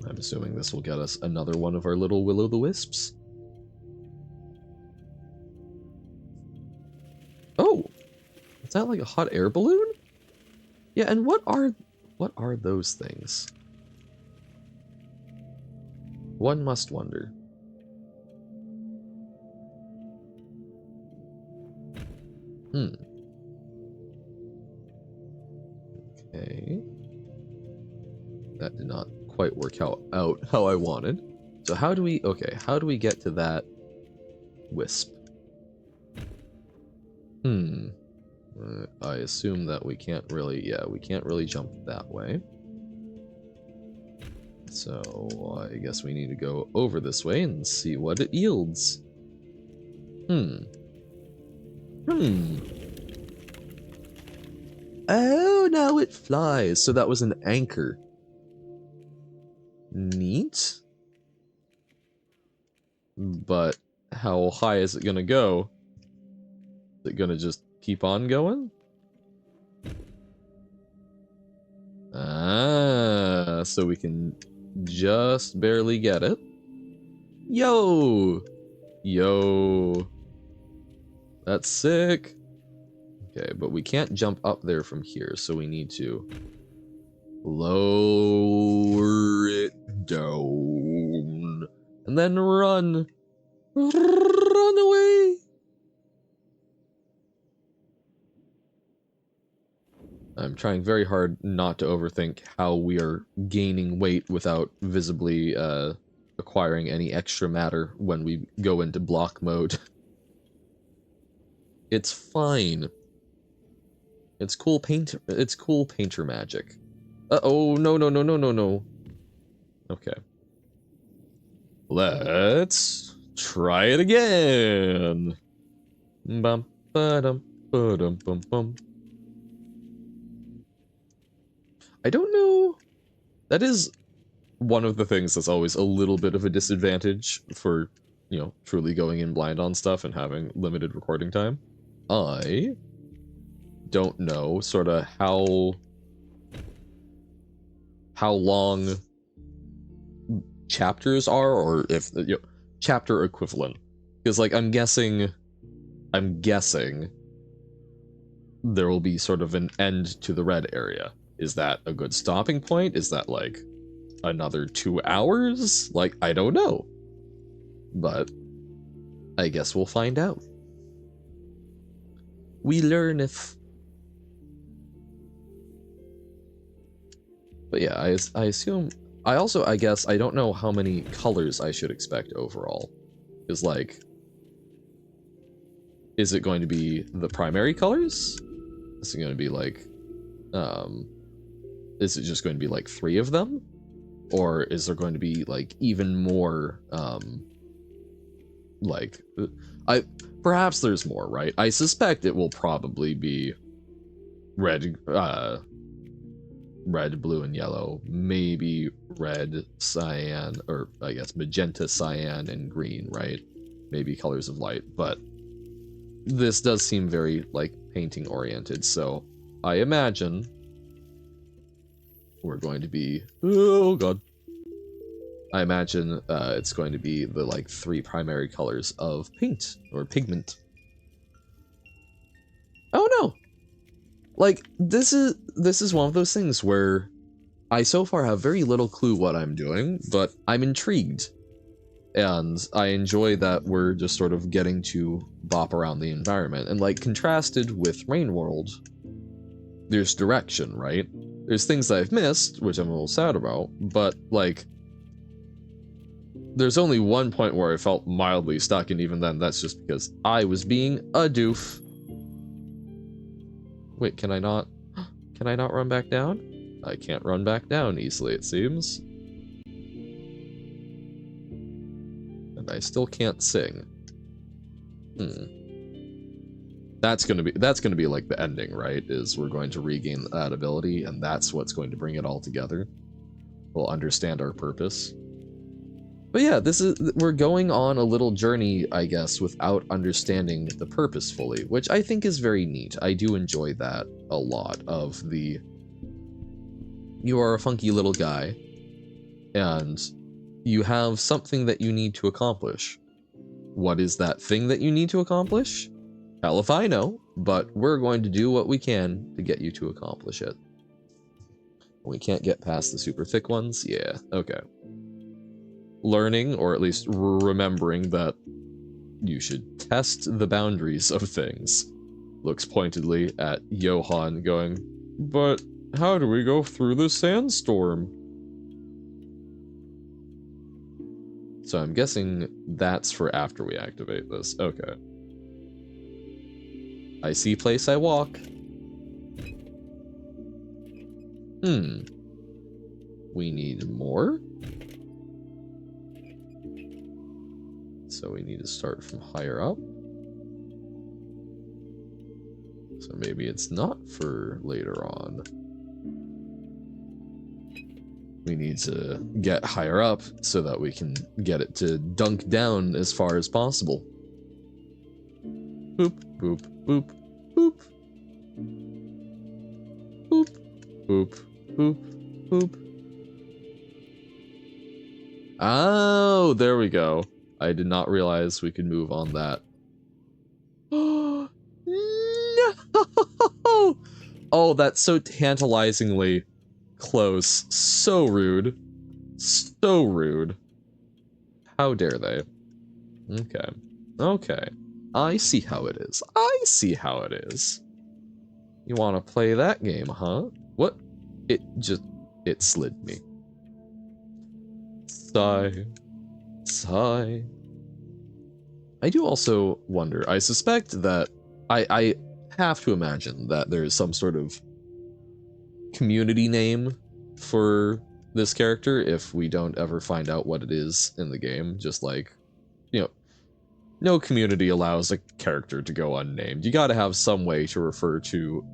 I'm assuming this will get us another one of our little will-o'-the-wisps. Oh! Is that like a hot air balloon? Yeah, and what are those things? One must wonder. Okay. That did not quite work out how I wanted. So how do we get to that wisp? I assume that we can't really jump that way. So I guess we need to go over this way and see what it yields. Oh, now it flies. So that was an anchor. Neat. But how high is it gonna go? Is it gonna just keep on going? Ah, so we can just barely get it. Yo! Yo. That's sick. Okay, but we can't jump up there from here, so we need to lower it down. And then run. Run away. I'm trying very hard not to overthink how we are gaining weight without visibly acquiring any extra matter when we go into block mode. It's fine. It's cool painter magic. Uh-oh, no. Okay. Let's try it again. Bum ba-dum ba-dum bum bum. I don't know. That is one of the things that's always a little bit of a disadvantage for, you know, truly going in blind on stuff and having limited recording time. I don't know sort of how long chapters are, or if chapter equivalent, because like I'm guessing there will be sort of an end to the red area. Is that a good stopping point? Is that like another 2 hours? Like, I don't know, but I guess we'll find out. We learneth. But yeah, I assume, I guess I don't know how many colors I should expect overall. Is like, is it going to be the primary colors? Is it going to be like, is it just going to be like 3 of them? Or is there going to be like even more, like, perhaps there's more, right? I suspect it will probably be red, blue, and yellow, maybe red, cyan, or I guess magenta, cyan, and green, right? Maybe colors of light, but this does seem very, like, painting oriented, so I imagine we're going to be, oh god. I imagine it's going to be the, like, 3 primary colors of paint, or pigment. Oh no! Like, this is one of those things where I so far have very little clue what I'm doing, but I'm intrigued. And I enjoy that we're just sort of getting to bop around the environment. And like, contrasted with Rain World, there's direction, right? There's things that I've missed, which I'm a little sad about, but like, there's only one point where I felt mildly stuck, and even then, that's just because I was being a doof. Wait, can I not run back down? I can't run back down easily, it seems. And I still can't sing. That's gonna be like the ending, right? Is we're going to regain that ability, and that's what's going to bring it all together. We'll understand our purpose. But yeah, we're going on a little journey, I guess, without understanding the purpose fully, which I think is very neat. I do enjoy that a lot, of the, you are a funky little guy, and you have something that you need to accomplish. What is that thing that you need to accomplish? Hell if I know, but we're going to do what we can to get you to accomplish it. We can't get past the super thick ones? Yeah, okay. Learning, or at least remembering that you should test the boundaries of things. Looks pointedly at Johann, going, but how do we go through the sandstorm? So I'm guessing that's for after we activate this. Okay. I see place I walk. We need more? So we need to start from higher up. So maybe it's not for later on. We need to get higher up so that we can get it to dunk down as far as possible. Boop, boop, boop, boop. Boop, boop, boop, boop. Oh, there we go. I did not realize we could move on that. No! Oh, that's so tantalizingly close. So rude. So rude. How dare they? Okay. Okay. I see how it is. I see how it is. You want to play that game, huh? What? It slid me. Sigh. Sigh. I do also wonder, I suspect that I have to imagine that there's some sort of community name for this character if we don't ever find out what it is in the game. Just like, you know, no community allows a character to go unnamed. You gotta have some way to refer to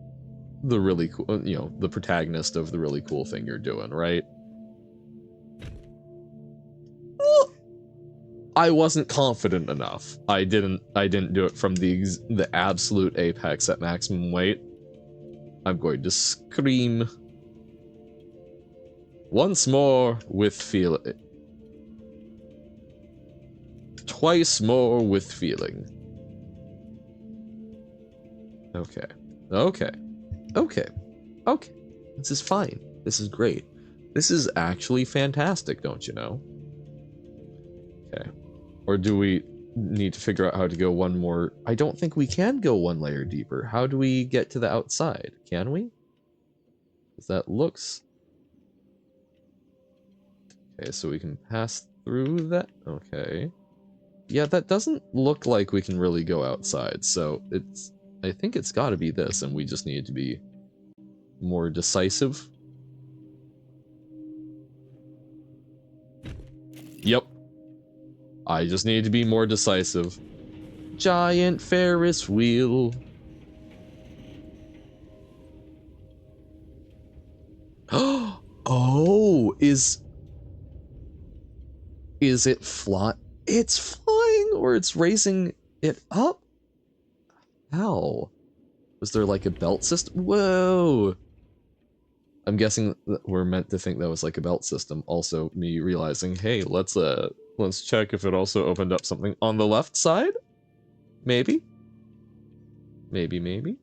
the really cool, you know, the protagonist of the really cool thing you're doing, right? I wasn't confident enough. I didn't do it from the absolute apex at maximum weight. I'm going to scream once more with feeling. Twice more with feeling. Okay. Okay. Okay. Okay. This is fine. This is great. This is actually fantastic, don't you know? Okay. Or do we need to figure out how to go one more? I don't think we can go one layer deeper. How do we get to the outside? Can we? Because that looks... Okay, so we can pass through that? Okay. Yeah, that doesn't look like we can really go outside, so it's... I think it's gotta be this, and we just need to be more decisive. Yep. I just need to be more decisive. Giant Ferris wheel. Oh, is it fly? It's flying, or it's raising it up? How? Was there like a belt system? Whoa! I'm guessing that we're meant to think that was like a belt system. Also, me realizing, hey, let's check if it also opened up something on the left side? Maybe? Maybe?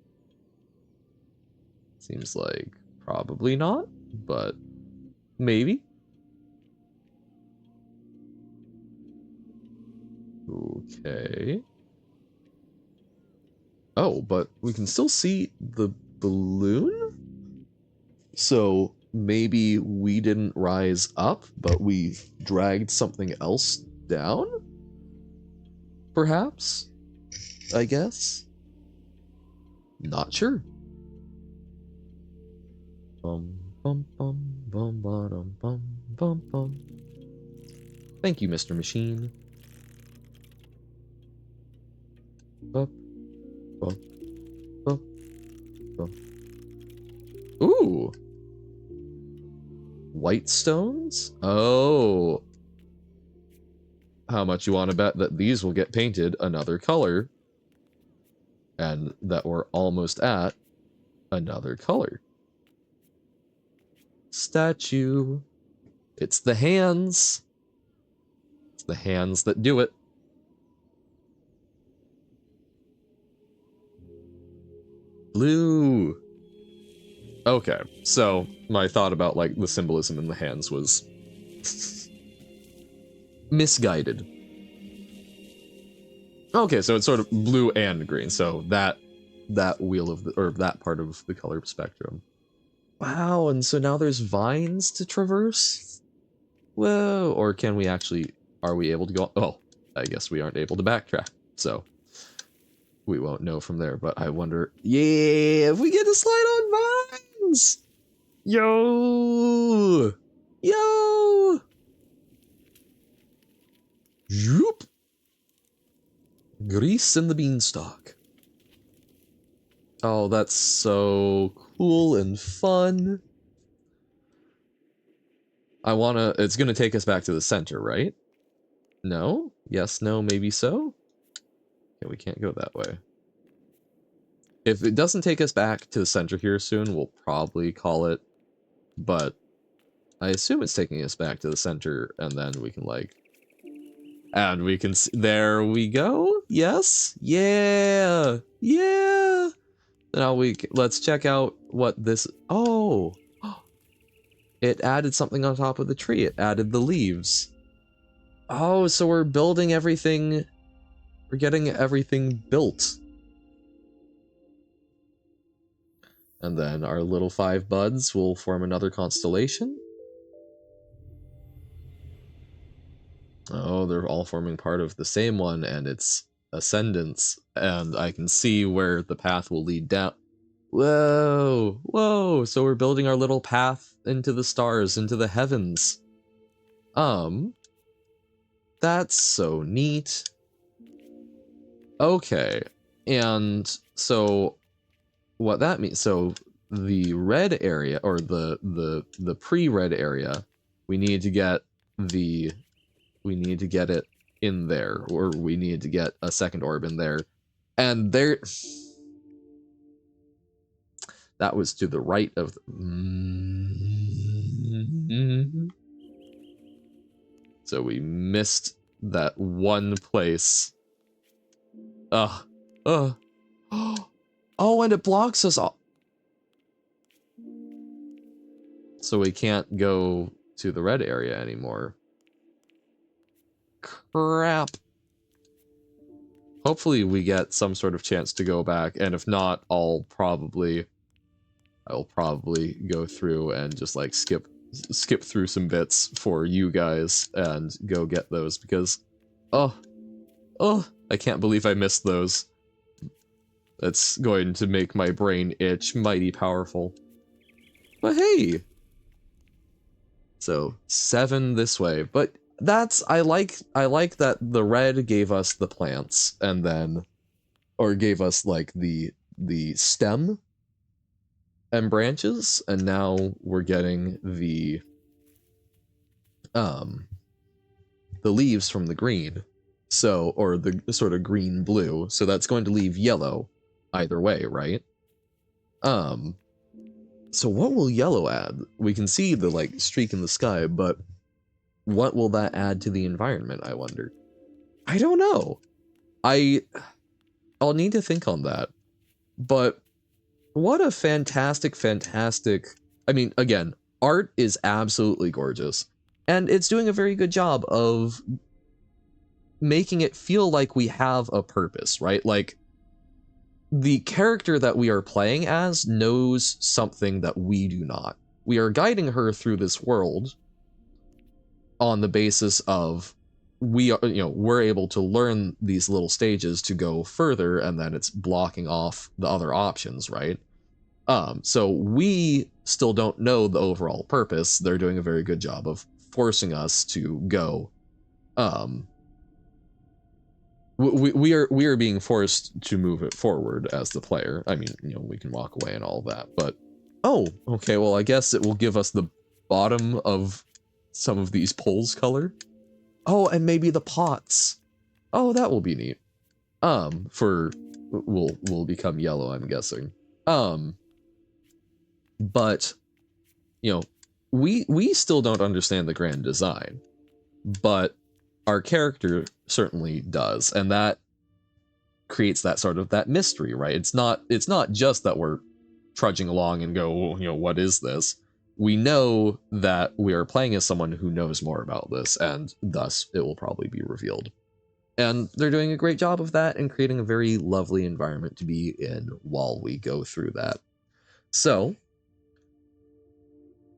Seems like probably not, but maybe? Okay. Oh, but we can still see the balloon? So maybe we didn't rise up, but we dragged something else down? Perhaps? I guess? Not sure. Bum bum bum bum bum bum bum bum. Thank you, Mr. Machine. Bup, bup, bup, bup. Ooh! White stones? Oh. How much you want to bet that these will get painted another color? And that we're almost at another color. Statue. It's the hands. It's the hands that do it. Blue. Okay, so my thought about like the symbolism in the hands was misguided. Okay, so it's sort of blue and green, so that wheel of the, or that part of the color spectrum. Wow, and so now there's vines to traverse? Whoa, or can we actually, are we able to go, oh, I guess we aren't able to backtrack, so we won't know from there, but I wonder, yeah, if we get to slide on vines! Yo! Yo! Zoop! Gris and the Beanstalk. Oh, that's so cool and fun. It's gonna take us back to the center, right? No? Yes, no, maybe so? Okay, we can't go that way. If it doesn't take us back to the center here soon, we'll probably call it, but I assume it's taking us back to the center, and then we can, like, and we can see, there we go, yes, yeah, yeah! Now let's check out what this, oh! It added something on top of the tree, it added the leaves. Oh, so we're building everything, we're getting everything built. And then our little 5 buds will form another constellation. Oh, they're all forming part of the same one, and it's ascendance, and I can see where the path will lead down. Whoa, whoa, so we're building our little path into the stars, into the heavens. That's so neat. Okay, and so what that means, so the red area, or the pre-red area, we need to get it in there, or we need to get a second orb in there, and there, that was to the right of so we missed that one place. Oh, and it blocks us all. So we can't go to the red area anymore. Crap. Hopefully we get some sort of chance to go back, and if not, I'll probably go through and just like skip through some bits for you guys and go get those, because oh, I can't believe I missed those. That's going to make my brain itch mighty powerful. But hey, so 7 this way, but that's, I like that the red gave us the plants, and then, or gave us like the stem and branches, and now we're getting the leaves from the green, so, or the sort of green blue, so that's going to leave yellow either way, right? So what will yellow add? We can see the like streak in the sky, but what will that add to the environment, I wonder? I don't know. I'll need to think on that. But what a fantastic, I mean, again, art is absolutely gorgeous, and it's doing a very good job of making it feel like we have a purpose, right? Like, the character that we are playing as knows something that we do not. We are guiding her through this world on the basis of we're able to learn these little stages to go further, and then it's blocking off the other options, right? So we still don't know the overall purpose. They're doing a very good job of forcing us to go. We are being forced to move it forward as the player. I mean, we can walk away and all that, but oh, okay, well, I guess it will give us the bottom of some of these poles color. Oh, and maybe the pots. Oh, that will be neat. Will become yellow, I'm guessing. But we still don't understand the grand design, but our character certainly does, and that creates that sort of that mystery, right? It's not just that we're trudging along and go, what is this? We know that we are playing as someone who knows more about this, and thus it will probably be revealed. And they're doing a great job of that and creating a very lovely environment to be in while we go through that. So,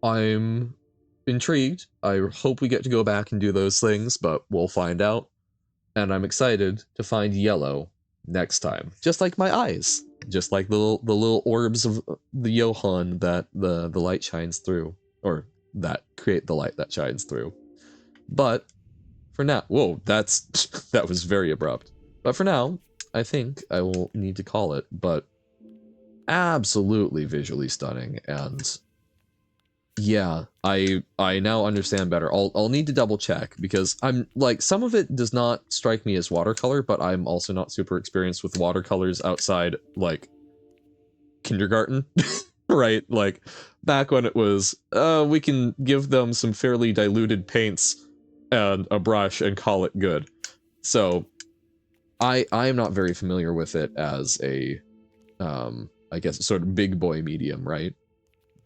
I'm intrigued. I hope we get to go back and do those things, but we'll find out. And I'm excited to find yellow next time. Just like my eyes. Just like the little orbs of the Johann that the light shines through. Or that create the light that shines through. But for now, whoa, that was very abrupt. But for now, I think I will need to call it. But absolutely visually stunning, and yeah, I now understand better. I'll need to double check, because I'm like, some of it does not strike me as watercolor, but I'm also not super experienced with watercolors outside like kindergarten. Right? Like back when it was we can give them some fairly diluted paints and a brush and call it good. So I am not very familiar with it as a I guess sort of big boy medium, right?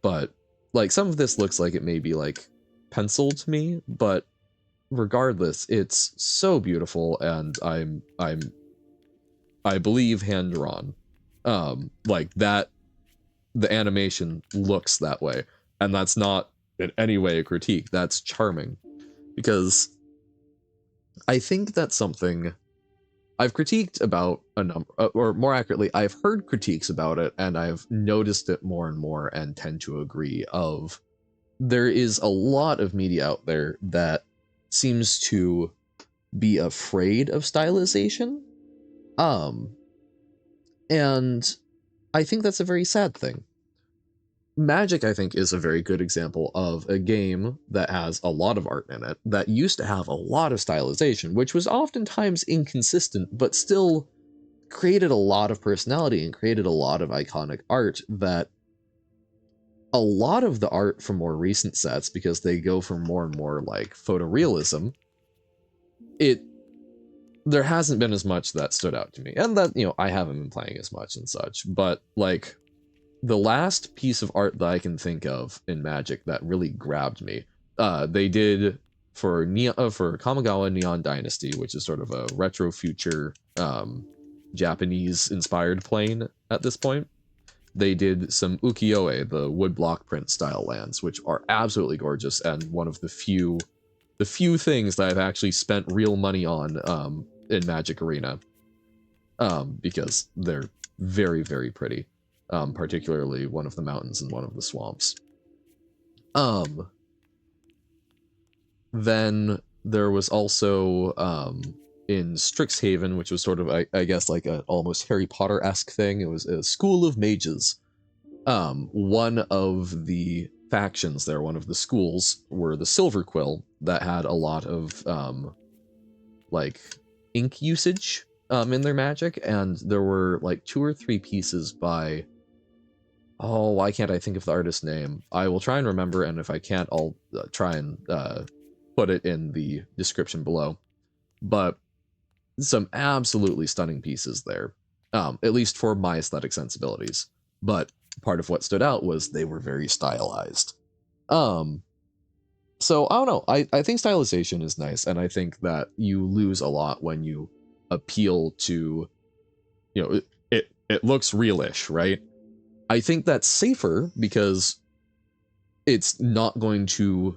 But like some of this looks like it may be like pencil to me, but regardless, it's so beautiful, and I believe hand drawn. Like that, the animation looks that way, and that's not in any way a critique. That's charming, because I think that's something I've critiqued about a number, or more accurately, I've heard critiques about it, and I've noticed it more and more and tend to agree of there is a lot of media out there that seems to be afraid of stylization. And I think that's a very sad thing. Magic, I think, is a very good example of a game that has a lot of art in it that used to have a lot of stylization, which was oftentimes inconsistent, but still created a lot of personality and created a lot of iconic art. That a lot of the art from more recent sets, because they go for more and more like photorealism, there hasn't been as much that stood out to me. And that, I haven't been playing as much and such, but like the last piece of art that I can think of in Magic that really grabbed me, they did for Kamigawa Neon Dynasty, which is sort of a retro future Japanese inspired plane at this point. They did some ukiyo-e, the wood block print style lands, which are absolutely gorgeous, and one of the few things that I've actually spent real money on in Magic Arena, because they're very, very pretty. Particularly one of the mountains and one of the swamps. Then there was also in Strixhaven, which was sort of, I guess, like a almost Harry Potter-esque thing. It was a school of mages. One of the factions there, one of the schools, were the Silver Quill, that had a lot of like ink usage in their magic, and there were like 2 or 3 pieces by, oh, why can't I think of the artist's name? I will try and remember, and if I can't, I'll try and put it in the description below. But some absolutely stunning pieces there, at least for my aesthetic sensibilities. But part of what stood out was they were very stylized. So I don't know. I think stylization is nice, and I think that you lose a lot when you appeal to, it looks realish, right? I think that's safer because it's not going to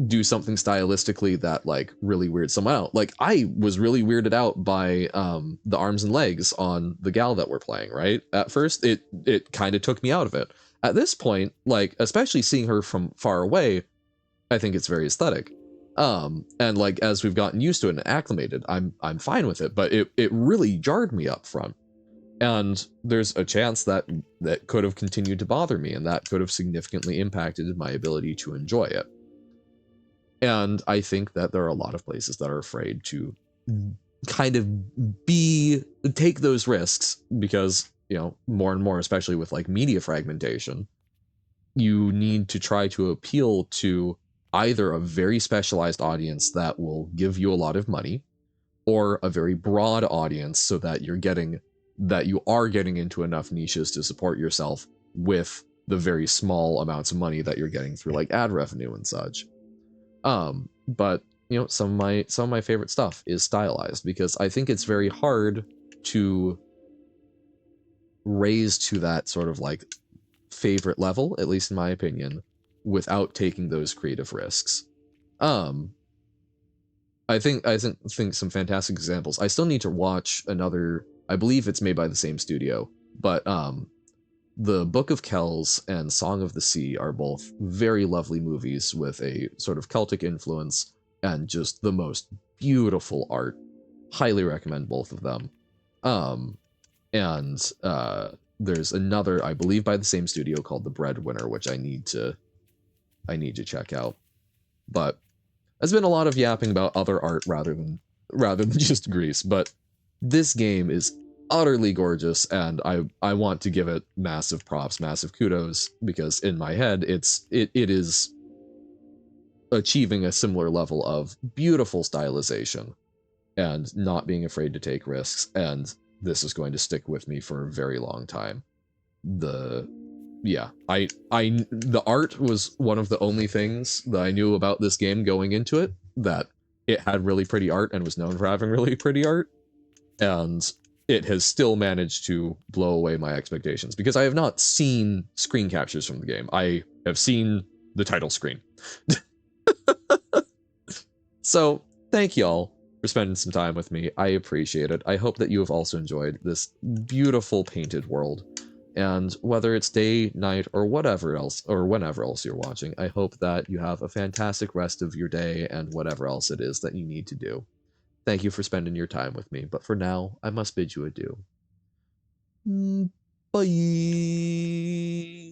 do something stylistically that like really weirds someone out. Like I was really weirded out by the arms and legs on the gal that we're playing, right? At first it kind of took me out of it. At this point, like especially seeing her from far away, I think it's very aesthetic. And like as we've gotten used to it and acclimated, I'm fine with it, but it really jarred me up front. And there's a chance that could have continued to bother me, and that could have significantly impacted my ability to enjoy it. And I think that there are a lot of places that are afraid to kind of take those risks because, more and more, especially with like media fragmentation, you need to try to appeal to either a very specialized audience that will give you a lot of money, or a very broad audience so that you are getting into enough niches to support yourself, with the very small amounts of money that you're getting through like ad revenue and such. But you know, some of my favorite stuff is stylized because I think it's very hard to raise to that sort of like favorite level, at least in my opinion, without taking those creative risks. Um, I think some fantastic examples. I still need to watch another. I believe it's made by the same studio, but the Book of Kells and Song of the Sea are both very lovely movies with a sort of Celtic influence and just the most beautiful art. Highly recommend both of them. Um, and there's another, I believe, by the same studio called The Breadwinner, which I need to check out. But there's been a lot of yapping about other art rather than just Gris, but this game is utterly gorgeous, and I want to give it massive props, massive kudos, because in my head it is achieving a similar level of beautiful stylization and not being afraid to take risks, and this is going to stick with me for a very long time. The yeah, the art was one of the only things that I knew about this game going into it, that it had really pretty art and was known for having really pretty art, and it has still managed to blow away my expectations because I have not seen screen captures from the game. I have seen the title screen. So, thank y'all for spending some time with me. I appreciate it. I hope that you have also enjoyed this beautiful painted world. And whether it's day, night, or whatever else, or whenever else you're watching, I hope that you have a fantastic rest of your day and whatever else it is that you need to do. Thank you for spending your time with me, but for now, I must bid you adieu. Bye.